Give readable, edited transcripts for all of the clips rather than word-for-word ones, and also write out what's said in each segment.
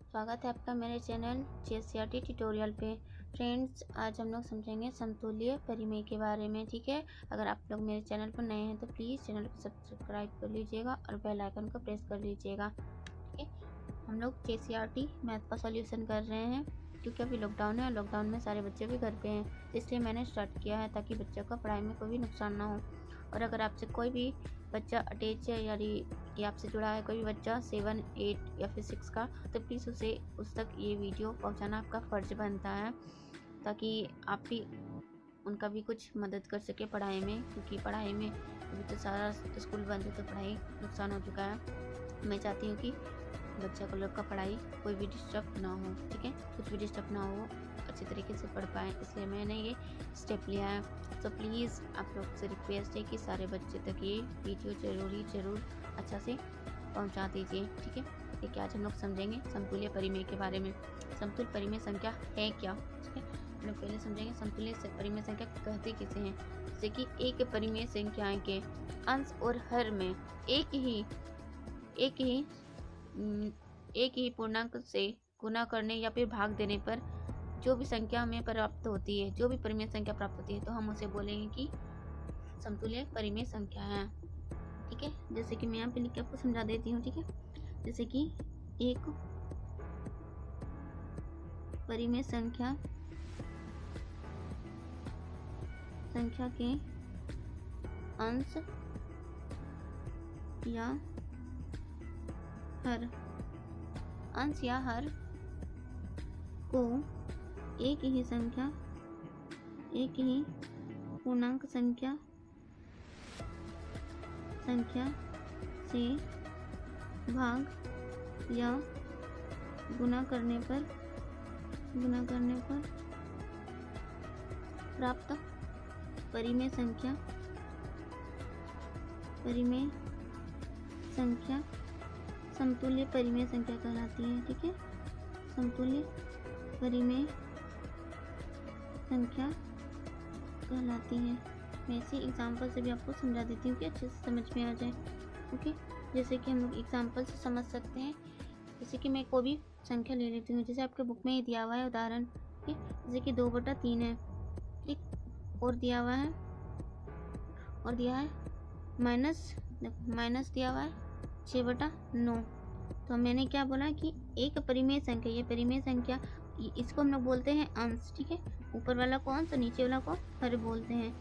स्वागत है आपका मेरे चैनल JCRT ट्यूटोरियल पे। फ्रेंड्स, आज हम लोग समझेंगे समतुल्य परिमेय के बारे में। ठीक है, अगर आप लोग मेरे चैनल पर नए हैं तो प्लीज़ चैनल को सब्सक्राइब कर लीजिएगा और बेल आइकन को प्रेस कर लीजिएगा। ठीक है, हम लोग JCRT मैथ का सॉल्यूशन कर रहे हैं क्योंकि अभी लॉकडाउन है और लॉकडाउन में सारे बच्चे भी घर पे हैं, इसलिए मैंने स्टार्ट किया है ताकि बच्चों को पढ़ाई में कोई भी नुकसान ना हो। और अगर आपसे कोई भी बच्चा अटैच है यानी कि आपसे जुड़ा है कोई भी बच्चा 7, 8 या फिर 6 का, तो प्लीज़ उस तक ये वीडियो पहुंचाना आपका फ़र्ज बनता है ताकि आप भी उनका भी कुछ मदद कर सके पढ़ाई में, क्योंकि पढ़ाई में अभी तो सारा स्कूल बंद है तो पढ़ाई नुकसान हो चुका है। मैं चाहती हूँ कि बच्चा को लोग का पढ़ाई कोई भी डिस्टर्ब ना हो। ठीक है, कुछ भी डिस्टर्ब ना हो, अच्छे तरीके से पढ़ पाएँ, इसलिए मैंने ये स्टेप लिया है। तो प्लीज़ आप लोग से रिक्वेस्ट है कि सारे बच्चे तक ये वीडियो ज़रूर अच्छा से पहुंचा दीजिए। ठीक है, देखिए आज हम लोग समझेंगे समतुल्य परिमेय के बारे में। समतुल्य परिमेय संख्या है क्या? ठीक है, हम लोग पहले समझेंगे समतुल्य परिमेय संख्या कहते किसे हैं। जैसे कि एक परिमेय संख्याएं के अंश और हर में एक ही पूर्णांक से गुना करने या फिर भाग देने पर जो भी संख्या हमें प्राप्त होती है, जो भी परिमेय संख्या प्राप्त होती है, तो हम उसे बोलेंगे कि समतुल्य परिमेय संख्या है। ठीक है, जैसे कि मैं यहाँ पे लिख के आपको समझा देती हूँ। ठीक है, जैसे कि एक परिमेय संख्या के अंश या हर को एक ही पूर्णांक संख्या से भाग या गुना करने पर प्राप्त परिमेय संख्या समतुल्य परिमेय संख्या कहलाती है। ठीक है, समतुल्य परिमेय संख्या कहलाती है। मैं इसी एग्जाम्पल से भी आपको समझा देती हूँ कि अच्छे से समझ में आ जाए। ओके, जैसे कि हम लोग एग्जाम्पल से समझ सकते हैं। जैसे कि मैं कोई भी संख्या ले लेती हूँ, जैसे आपके बुक में ही दिया हुआ है उदाहरण। ठीक, जैसे कि 2/3 है। ठीक, और दिया हुआ है माइनस दिया हुआ है 6/9। तो मैंने क्या बोला कि एक परिमेय संख्या, ये परिमेय संख्या इसको हम लोग बोलते हैं अंश। ठीक है, ऊपर वाला को अंश और नीचे वाला को हर बोलते हैं।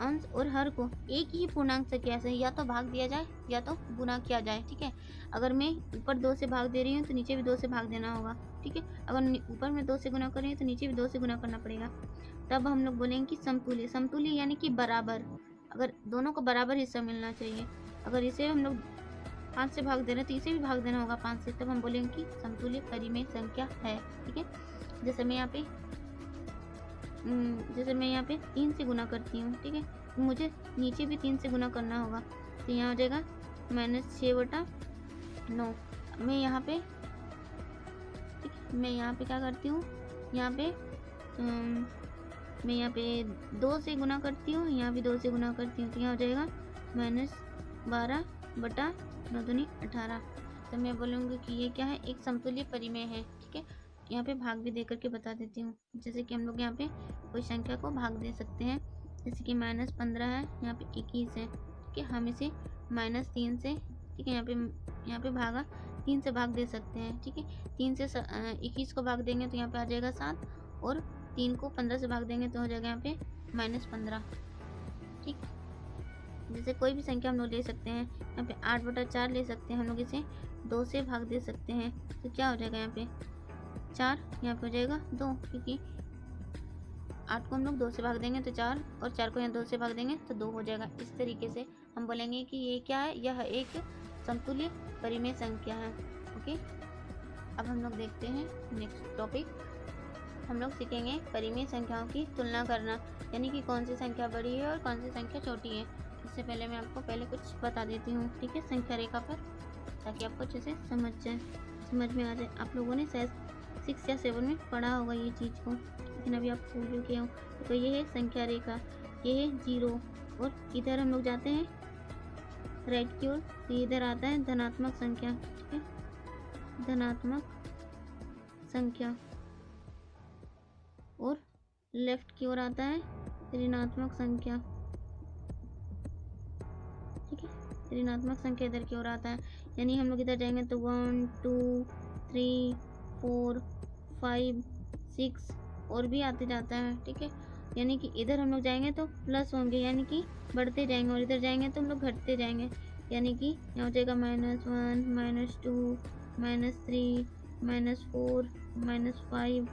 अंश और हर को एक ही पूर्णांक संख्या से या तो भाग दिया जाए या तो गुना किया जाए। ठीक है, अगर मैं ऊपर 2 से भाग दे रही हूँ तो नीचे भी 2 से भाग देना होगा। ठीक है, अगर ऊपर में 2 से गुना कर रही हूँ तो नीचे भी 2 से गुना करना पड़ेगा। तब हम लोग बोलेंगे कि समतुल्य यानी कि बराबर, अगर दोनों को बराबर हिस्सा मिलना चाहिए। अगर इसे हम लोग 5 से भाग दे रहे हैं तो इसे भी भाग देना होगा 5 से, तब हम बोलेंगे कि समतुल्य परिमेय संख्या है। ठीक है, जैसे मैं यहाँ पे 3 से गुना करती हूँ। ठीक है, मुझे नीचे भी 3 से गुना करना होगा, तो यहाँ हो जाएगा -6/9। मैं यहाँ पे क्या करती हूँ, मैं यहाँ पे 2 से गुना करती हूँ, यहाँ भी 2 से गुना करती हूँ, तो यहाँ हो जाएगा -12/9 18। तो मैं बोलूँगी कि ये क्या है, एक समतुल्य परिमेय है। ठीक है, यहाँ पे भाग भी दे करके बता देती हूँ। जैसे कि हम लोग यहाँ पे कोई संख्या को भाग दे सकते हैं, जैसे कि -15 है, यहाँ पे 21 है। ठीक है, हम इसे -3 से, ठीक है, यहाँ पे भागा 3 से भाग दे सकते हैं। ठीक है, 3 से 21 को भाग देंगे तो यहाँ पे आ जाएगा 7, और 3 को 15 से भाग देंगे तो हो जाएगा यहाँ पे -15। ठीक, जैसे कोई भी संख्या हम लोग ले सकते हैं, यहाँ पे 8/4 ले सकते हैं, हम लोग इसे 2 से भाग दे सकते हैं, तो क्या हो जाएगा यहाँ पे 4, यहाँ पे हो जाएगा 2, क्योंकि 8 को हम लोग 2 से भाग देंगे तो 4, और 4 को यहाँ 2 से भाग देंगे तो 2 हो जाएगा। इस तरीके से हम बोलेंगे कि ये क्या है, यह एक समतुल्य परिमेय संख्या है। ओके, अब हम लोग देखते हैं नेक्स्ट टॉपिक। हम लोग सीखेंगे परिमेय संख्याओं की तुलना करना, यानी कि कौन सी संख्या बड़ी है और कौन सी संख्या छोटी है। इससे पहले मैं आपको कुछ बता देती हूँ। ठीक है, संख्या रेखा पर, ताकि आपको अच्छे से समझ में आ जाए। आप लोगों ने शायद 6 या 7 में पढ़ा होगा ये चीज़ को, लेकिन अभी आप भूल चुके हो। तो ये है संख्या रेखा, ये है 0, और इधर हम लोग जाते हैं राइट की ओर, तो इधर आता है धनात्मक संख्या, ठीक है, धनात्मक संख्या, और लेफ्ट की ओर आता है ऋणात्मक संख्या, ठीक है, ऋणात्मक संख्या इधर की ओर आता है। यानी हम लोग इधर जाएंगे तो 1 2 3 4 5 6 और भी आते जाता है, ठीक है। यानी कि इधर हम लोग जाएंगे तो प्लस होंगे, यानी कि बढ़ते जाएंगे, और इधर जाएंगे तो हम लोग घटते जाएंगे। यानी कि यहाँ हो जाएगा -1 -2 -3 -4 -5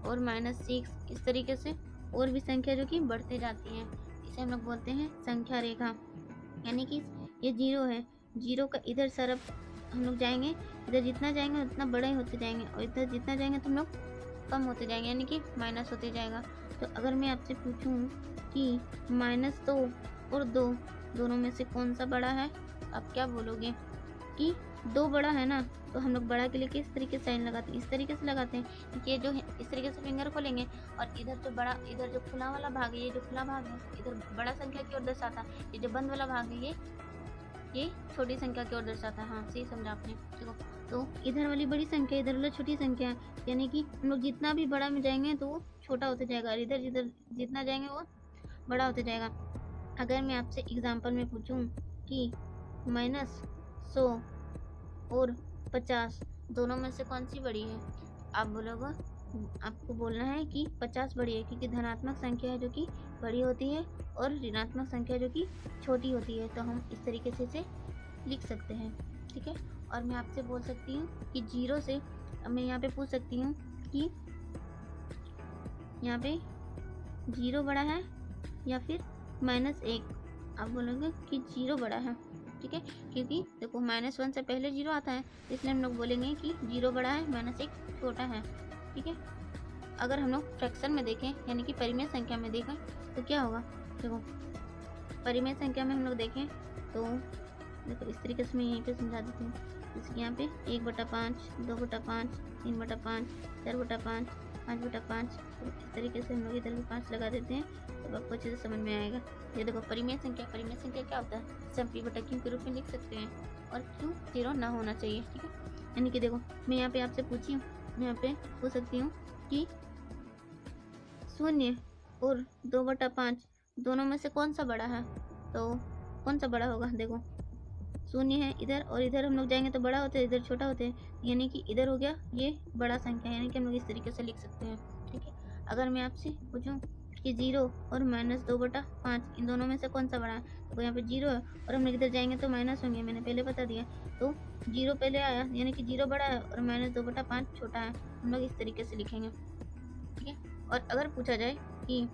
और -6, इस तरीके से और भी संख्या जो कि बढ़ते जाती हैं। इसे हम लोग बोलते हैं संख्या रेखा। यानी कि ये 0 है, 0 का इधर तरफ हम लोग जाएंगे, इधर जितना जाएंगे उतना बड़े होते जाएंगे, और इधर जितना जाएंगे तो हम लोग कम होते जाएंगे, यानी कि माइनस होते जाएगा। तो अगर मैं आपसे पूछूं कि -2 और 2 दोनों में से कौन सा बड़ा है, आप क्या बोलोगे? कि 2 बड़ा है ना, तो हम लोग बड़ा के लिए किस तरीके से साइन लगाते हैं? इस तरीके से लगाते हैं कि ये जो है इस तरीके से फिंगर को लेंगे, और इधर जो बड़ा, इधर जो खुला वाला भाग है, ये जो खुला भाग है इधर बड़ा संख्या की ओर दर्शाता है, ये जो बंद वाला भाग है ये छोटी संख्या की ओर दर्शाता है। हाँ, सही समझा आपने। देखो, तो इधर वाली बड़ी संख्या, इधर वाला छोटी संख्या है, यानी कि हम लोग जितना भी बड़ा में जाएंगे तो वो छोटा होते जाएगा, और इधर जिधर जितना जाएंगे वो बड़ा होते जाएगा। अगर मैं आपसे एग्जाम्पल में पूछूं कि -100 और 50 दोनों में से कौन सी बड़ी है, आप बोलोगे, आपको बोलना है कि 50 बड़ी है, क्योंकि धनात्मक संख्या है जो कि बड़ी होती है और ऋणात्मक संख्या जो कि छोटी होती है। तो हम इस तरीके से इसे लिख सकते हैं, ठीक है। और मैं आपसे बोल सकती हूँ कि 0 से, मैं यहाँ पे पूछ सकती हूँ कि यहाँ पे 0 बड़ा है या फिर -1, आप बोलोगे कि 0 बड़ा है, ठीक है, क्योंकि देखो -1 से पहले 0 आता है, इसलिए हम लोग बोलेंगे कि 0 बड़ा है, -1 छोटा है, ठीक है। अगर हम लोग फ्रैक्शन में देखें, यानी कि परिमेय संख्या में देखें, तो क्या होगा? देखो, परिमेय संख्या में हम लोग देखें तो देखो इस तरीके से मैं यहीं पे समझा देती हूँ। जैसे कि यहाँ पे 1/5, 2/5, 3/5, 4/5, 5/5, इस तरीके से हम लोग इधर भी 5 लगा देते हैं, तो आपको अच्छे से समझ में आएगा। ये देखो परिमेय संख्या, परिमेय संख्या क्या होता है? इसे हम p/q के रूप में लिख सकते हैं, और q 0 ना होना चाहिए, ठीक है। यानी कि देखो, मैं यहाँ पे आपसे पूछी हूँ, मैं यहाँ पे पूछ सकती हूँ कि 0 और 2/5 दोनों में से कौन सा बड़ा है, तो कौन सा बड़ा होगा? देखो, 0 है इधर, और इधर हम लोग जाएंगे तो बड़ा होते हैं, इधर छोटा होते हैं, यानी कि इधर हो गया ये बड़ा संख्या, यानी कि हम लोग इस तरीके से लिख सकते हैं, ठीक है। अगर मैं आपसे पूछूं कि 0 और -2/5 इन दोनों में से कौन सा बड़ा है, तो यहाँ पे 0 है, और हम लोग इधर जाएंगे तो माइनस होंगे, मैंने पहले बता दिया। तो 0 पहले आया, यानी कि 0 बड़ा है और -2/5 छोटा है, हम लोग इस तरीके से लिखेंगे, ठीक है। और अगर पूछा जाए कि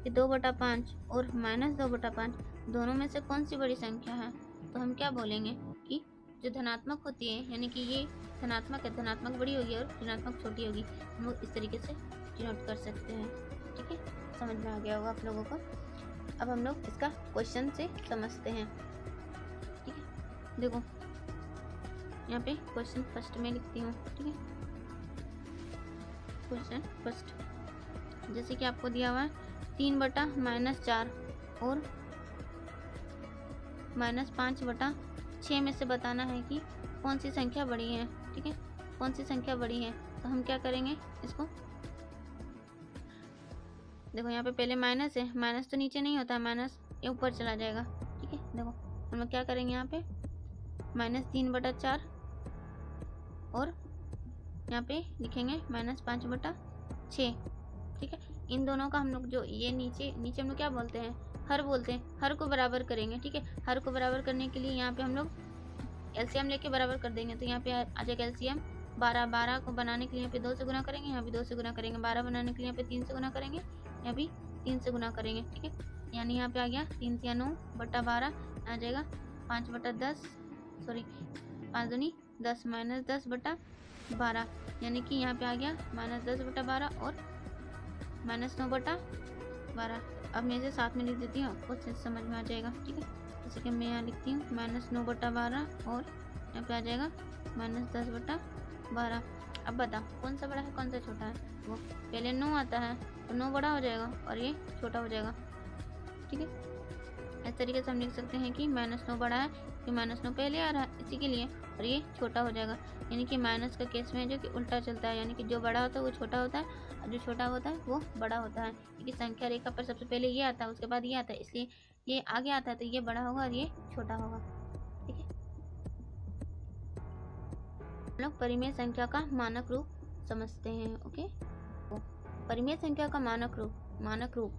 2/5 और -2/5 दोनों में से कौन सी बड़ी संख्या है, तो हम क्या बोलेंगे कि जो धनात्मक होती है, यानी कि ये धनात्मक है, धनात्मक बड़ी होगी और ऋणात्मक छोटी होगी, हम लोग इस तरीके से डिनोट कर सकते हैं, ठीक है। समझ में आ गया होगा आप लोगों को। अब हम लोग इसका क्वेश्चन से समझते हैं, ठीक है। देखो, यहाँ पे क्वेश्चन फर्स्ट में लिखती हूँ, ठीक है। क्वेश्चन फर्स्ट, जैसे कि आपको दिया हुआ है 3/-4 और -5/6 में से बताना है कि कौन सी संख्या बड़ी है, ठीक है, कौन सी संख्या बड़ी है। तो हम क्या करेंगे इसको, देखो यहाँ पे पहले माइनस है, माइनस तो नीचे नहीं होता है, माइनस ये ऊपर चला जाएगा, ठीक है। देखो हम लोग क्या करेंगे, यहाँ पे -3/4 और यहाँ पे लिखेंगे -5/6, ठीक है। इन दोनों का हम लोग जो ये नीचे हम लोग क्या बोलते हैं, हर बोलते हैं, हर को बराबर करेंगे, ठीक है। हर को बराबर करने के लिए यहाँ पे हम लोग एलसीएम लेके बराबर कर देंगे, तो यहाँ पे आ जाएगा एलसीएम 12 को बनाने के लिए यहाँ पे 2 से गुना करेंगे, यहाँ भी 2 से गुना करेंगे, 12 बनाने के लिए यहाँ पे 3 से गुना करेंगे, यहाँ भी 3 से गुना करेंगे, ठीक है। यानी यहाँ पे आ गया 3×9/12 आ जाएगा 5/10, सॉरी 5 दूनी 10 -10/12, यानी कि यहाँ पे आ गया -10/12 और -9/12। अब मैं इसे साथ में लिख देती हूँ, आपको अच्छे से समझ में आ जाएगा, ठीक है। जैसे कि मैं यहाँ लिखती हूँ -9/12 और यहाँ पे आ जाएगा -10/12। अब बताओ कौन सा बड़ा है कौन सा छोटा है, वो पहले 9 आता है तो 9 बड़ा हो जाएगा और ये छोटा हो जाएगा, ठीक है। इस तरीके से हम लिख सकते हैं कि -9 बड़ा है कि -9 पहले आ रहा है इसी के लिए, और ये छोटा हो जाएगा। यानी कि माइनस का केस में जो कि उल्टा चलता है, यानी कि जो बड़ा होता है वो छोटा होता है और जो छोटा होता है वो बड़ा होता है। क्योंकि संख्या रेखा पर सबसे पहले ये आता है, उसके बाद ये आता है, इसलिए ये आगे आता है तो ये बड़ा होगा और ये छोटा होगा। ठीक है, हम लोग परिमेय संख्या का मानक रूप समझते हैं। ओके, परिमेय संख्या का मानक रूप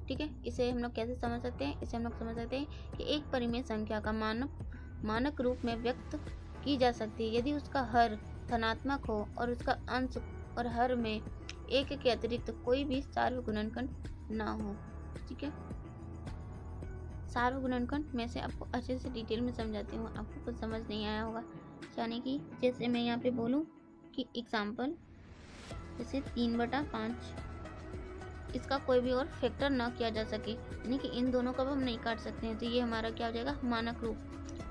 ठीक है, इसे हम लोग कैसे समझ सकते हैं? इसे हम लोग समझ सकते हैं कि एक परिमेय संख्या का मानक रूप में व्यक्त की जा सकती है यदि उसका हर धनात्मक हो और उसका अंश और हर में एक के अतिरिक्त कोई भी सार्वगुणनखंड ना हो। ठीक है, सार्वगुणनखंड मैं से आपको अच्छे से डिटेल में समझाती हूँ, आपको कुछ समझ नहीं आया होगा। यानी कि जैसे मैं यहाँ पे बोलूँ कि एग्जाम्पल जैसे 3/5 इसका कोई भी और फैक्टर ना किया जा सके, यानी कि इन दोनों का भी हम नहीं काट सकते हैं, तो ये हमारा क्या हो जाएगा? मानक रूप।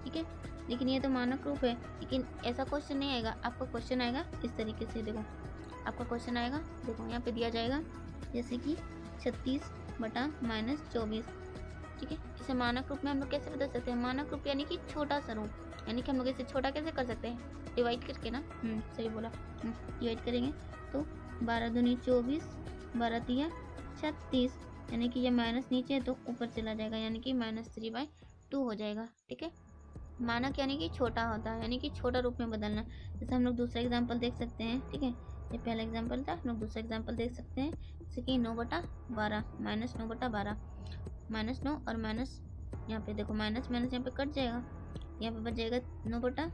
ठीक है, लेकिन ये तो मानक रूप है, लेकिन ऐसा क्वेश्चन नहीं आएगा। आपका क्वेश्चन आएगा इस तरीके से, देखो आपका क्वेश्चन आएगा, देखो यहाँ पे दिया जाएगा जैसे कि 36/-24। ठीक है, इसे मानक रूप में हम लोग कैसे बदल सकते हैं? मानक रूप यानी कि छोटा सा रूप, यानी कि हम लोग इसे छोटा कैसे कर सकते हैं? डिवाइड करके ना, सही बोला, डिवाइड करेंगे तो 12×2 = 24, 12×3 = 36, यानी कि ये माइनस नीचे है तो ऊपर चला जाएगा, यानी कि -3/2 हो जाएगा। ठीक है, मानक यानी कि छोटा होता है, यानी कि छोटा रूप में बदलना। जैसे हम लोग दूसरा एग्जाम्पल देख सकते हैं। ठीक है, ये पहला एग्जाम्पल था, हम लोग दूसरा एग्जाम्पल देख सकते हैं जैसे कि 9/12, -9/12, -9 और माइनस, यहाँ पे देखो माइनस माइनस यहाँ पे कट जाएगा, यहाँ पे बच जाएगा 9/12।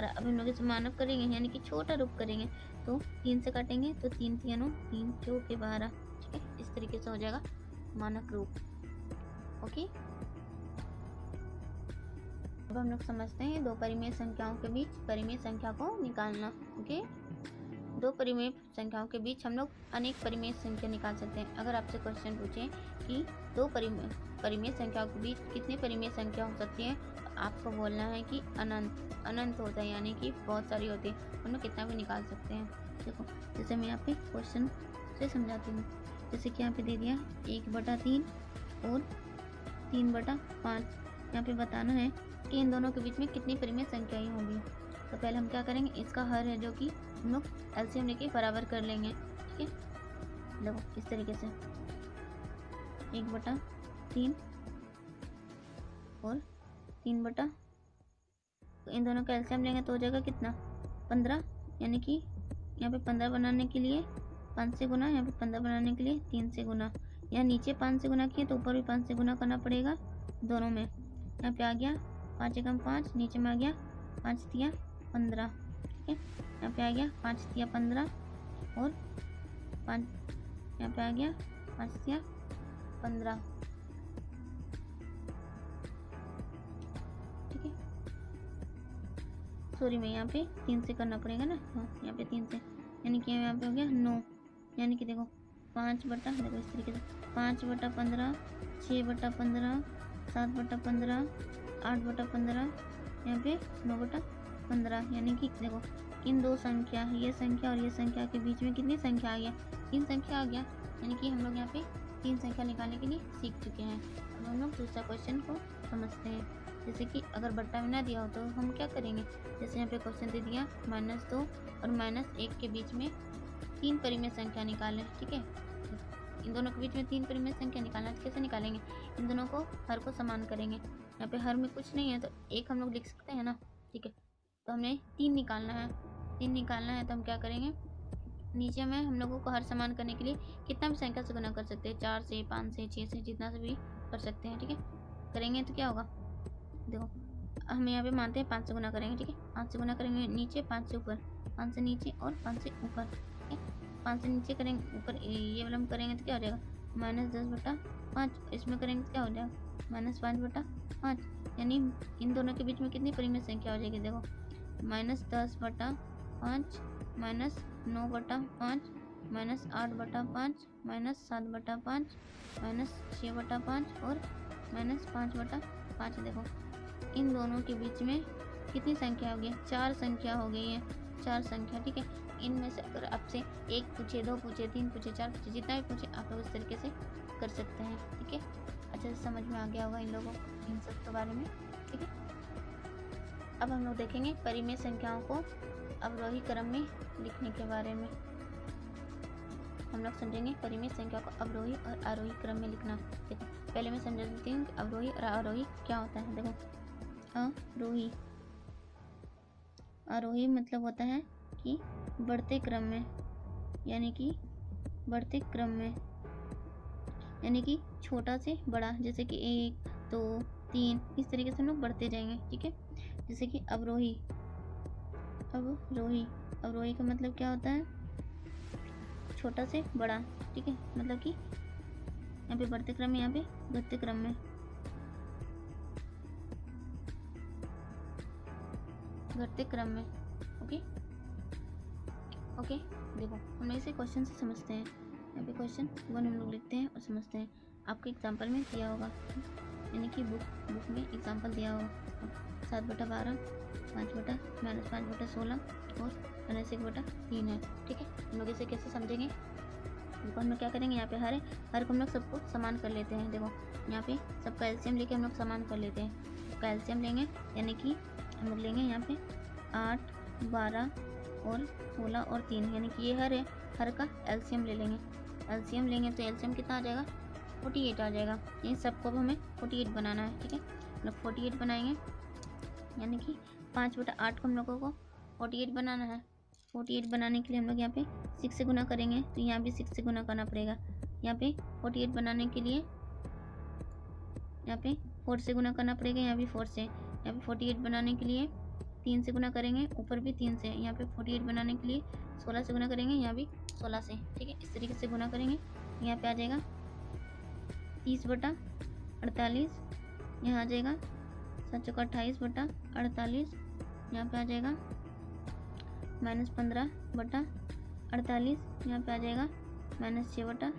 अब हम लोग इसे मानक करेंगे यानी कि छोटा रूप करेंगे तो 3 से काटेंगे तो 3 3 9 3 4 12। ठीक है, इस तरीके से हो जाएगा मानक रूप। ओके, अब हम लोग समझते हैं दो परिमेय संख्याओं के बीच परिमेय संख्या को निकालना। ओके, दो परिमेय संख्याओं के बीच हम लोग अनेक परिमेय संख्या निकाल सकते हैं। अगर आपसे क्वेश्चन पूछे कि दो परिमेय संख्याओं के बीच कितनी परिमेय संख्या हो सकती है, तो आपको बोलना है कि अनंत होता है, यानी कि बहुत सारी होती है, हम लोग कितना भी निकाल सकते हैं। देखो जैसे मैं यहाँ पे क्वेश्चन से समझाती हूँ, जैसे कि यहाँ पे दे दिया 1/3 और 3/5। यहाँ पे बताना है कि इन दोनों के बीच में कितनी परिमेय संख्याएं होंगी। तो पहले हम क्या करेंगे, इसका हर है जो कि हम लोग एलसीएम लेके बराबर कर लेंगे। ठीक है, देखो इस तरीके से 1/3 और 3 तो इन दोनों का एलसीएम लेंगे तो हो जाएगा कितना? 15, यानी कि यहाँ पे 15 बनाने के लिए 5 से गुना, यहाँ पे 15 बनाने के लिए 3 से गुना। यहाँ नीचे 5 से गुना किए तो ऊपर भी 5 से गुना करना पड़ेगा दोनों में। यहाँ पे आ गया 5 एकम 5, नीचे में आ गया 5 तिया 15। ठीक है, यहाँ पे आ गया 5 तिया 15 और 5, यहाँ पे आ गया 5 तिया 15। ठीक है, सॉरी मैं यहाँ पे 3 से करना पड़ेगा ना, हाँ यहाँ पे 3 से, यानी कि यहाँ पे हो गया 9, यानी कि देखो 5 बटा, देखो इस तरीके से 5/15, 6/15, 7/15, 8/15, यहाँ पे 9/15, यानी कि देखो इन दो संख्या, ये संख्या और ये संख्या के बीच में कितनी संख्या आ गया? 3 संख्या आ गया, यानी कि हम लोग यहाँ पे 3 संख्या निकालने के लिए सीख चुके हैं। अब हम लोग दूसरा क्वेश्चन को समझते हैं। जैसे कि अगर बट्टा में ना दिया हो तो हम क्या करेंगे, जैसे यहाँ पे क्वेश्चन दे दिया -2 और -1 के बीच में 3 परिमेय संख्या निकालें। ठीक है, इन दोनों के बीच में 3 परिमेय संख्या निकालना, कैसे निकालेंगे? इन दोनों को हर को समान करेंगे। यहाँ पे हर में कुछ नहीं है तो 1 हम लोग लिख सकते हैं ना। ठीक है, तो हमने 3 निकालना है, 3 निकालना है तो हम क्या करेंगे, नीचे में हम लोगों को हर समान करने के लिए कितना भी संख्या से गुना कर सकते हैं, 4 से, 5 से, 6 से, जितना से भी कर सकते हैं। ठीक है, करेंगे तो क्या होगा, देखो हम यहाँ पे मानते हैं 5 से गुना करेंगे। ठीक है, 5 से गुना करेंगे नीचे, 5 से ऊपर, 5 से नीचे और 5 से ऊपर। ठीक है, 5 से नीचे करेंगे, ऊपर ये वाला हम करेंगे तो क्या हो जाएगा, -10/5। इसमें करेंगे तो क्या हो जाएगा, -5/5, यानी इन दोनों के बीच में कितनी परिमेय संख्या हो जाएगी, देखो -10/5, -9/5, -8/5, -7/5, -6/5 और -5/5। देखो इन दोनों के बीच में कितनी संख्या हो गई, 4 संख्या हो गई है, 4 संख्या। ठीक है, इनमें से अगर आपसे 1 पूछे, 2 पूछे, 3 पूछे, 4 पूछे, जितना भी पूछे आप लोग इस तरीके से कर सकते हैं। ठीक है, अच्छे से समझ में आ गया होगा इन लोगों को, इन सब के बारे में, ठीक है। अब हम लोग देखेंगे परिमेय संख्याओं को अवरोही क्रम में लिखने के बारे में। हम लोग समझेंगे परिमेय संख्या को अवरोही और आरोही क्रम में लिखना। देखो पहले मैं समझा देती हूँ अवरोही और आरोही क्या होता है। देखो अवरोही, आरोही मतलब होता है कि बढ़ते क्रम में, यानी कि बढ़ते क्रम में, यानी कि छोटा से बड़ा, जैसे कि 1 2 3 इस तरीके से हम लोग बढ़ते जाएंगे, ठीक है। जैसे कि अवरोही, अवरोही, अवरोही का मतलब क्या होता है, छोटा से बड़ा, ठीक है। मतलब कि यहाँ पे बढ़ते क्रम में, यहाँ पे घटते क्रम में, घटते क्रम में, ओके ओके। देखो हम इसे क्वेश्चन से समझते हैं। यहाँ पे क्वेश्चन 1 हम लोग लिखते हैं और समझते हैं। आपके एग्जाम्पल में दिया होगा, यानी कि बुक में एग्जाम्पल दिया होगा 7/12, 5 -5/16 और -1/3 है, ठीक है। हम लोग इसे कैसे समझेंगे, देखो हम लोग क्या करेंगे, यहाँ पे हर को हम लोग सबको समान कर लेते हैं। देखो यहाँ पे सबका एलसीएम लेके हम लोग समान कर लेते हैं। सबका एलसीएम लेंगे, यानी कि हम लोग लेंगे यहाँ पे 8 12 और 16 और 3, यानी कि ये हर का एलसीएम ले लेंगे। एलसीएम लेंगे तो एलसीएम कितना आ जाएगा, 48 आ जाएगा। इन सबको अब हमें 48 बनाना है, ठीक है। हम लोग 48 बनाएंगे, यानी कि 5/8 को हम लोगों को 48 बनाना है। 48 बनाने के लिए हम लोग यहाँ पे 6 से गुना करेंगे, तो यहाँ भी 6 से गुना करना पड़ेगा। यहाँ पे 48 बनाने के लिए यहाँ पे 4 से गुना करना पड़ेगा, यहाँ भी 4 से। यहाँ पे 48 बनाने के लिए 3 से गुना करेंगे, ऊपर भी 3 से। यहाँ पे 48 बनाने के लिए 16 से गुना करेंगे, यहाँ भी 16 से, ठीक है। इस तरीके से गुना करेंगे, यहाँ पे आ जाएगा 30/48, यहाँ आ जाएगा 7 चौका 28/48, यहाँ पे आ जाएगा -15/48, यहाँ पे आ जाएगा -6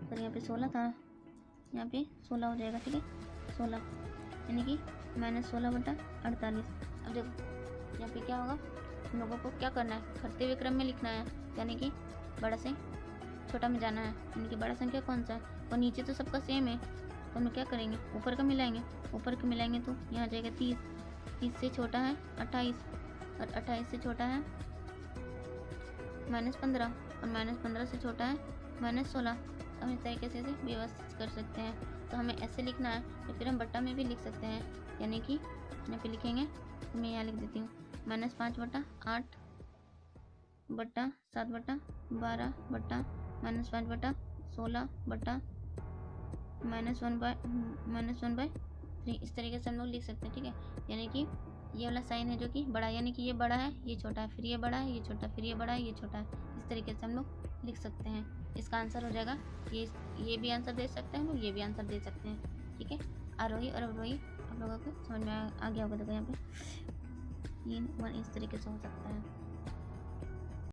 पर यहाँ पे 16 था, यहाँ पे 16 हो जाएगा, ठीक है। 16 यानी कि -16/48। अब देखो यहाँ पे क्या होगा, हम लोगों को क्या करना है, घटते हुए क्रम में लिखना है, यानी कि बड़ा से छोटा में जाना है। यानी कि बड़ा संख्या कौन सा है, और नीचे तो सबका सेम है, तो हम लोग क्या करेंगे, ऊपर का मिलाएंगे। ऊपर का मिलाएंगे तो यहाँ आ जाएगा 30, 30 से छोटा है 28, और 28 से छोटा है -15, और -15 से छोटा है -16। हम इस तरीके से व्यवस्थित कर सकते हैं। तो हमें ऐसे लिखना है, या फिर हम बट्टा में भी लिख सकते हैं, यानी कि यहाँ पे लिखेंगे, तो मैं यहाँ लिख देती हूँ -5/8 बट्टा 7/12 बट्टा -5/16 बट्टा -1/3। इस तरीके से हम लोग लिख सकते हैं, ठीक है। यानी कि ये वाला साइन है जो कि बड़ा, यानी कि ये बड़ा है, ये छोटा है, फिर ये बड़ा है, ये छोटा, फिर ये बड़ा है, ये छोटा है। इस तरीके से हम लोग लिख सकते हैं। इसका आंसर हो जाएगा ये भी आंसर दे सकते हैं हम लोग, ये भी आंसर दे सकते हैं, ठीक है। आरोही और अवरोही आप लोगों को समझ में आ गया होगा। देखो यहाँ पे 3 1 इस तरीके से हो सकता है।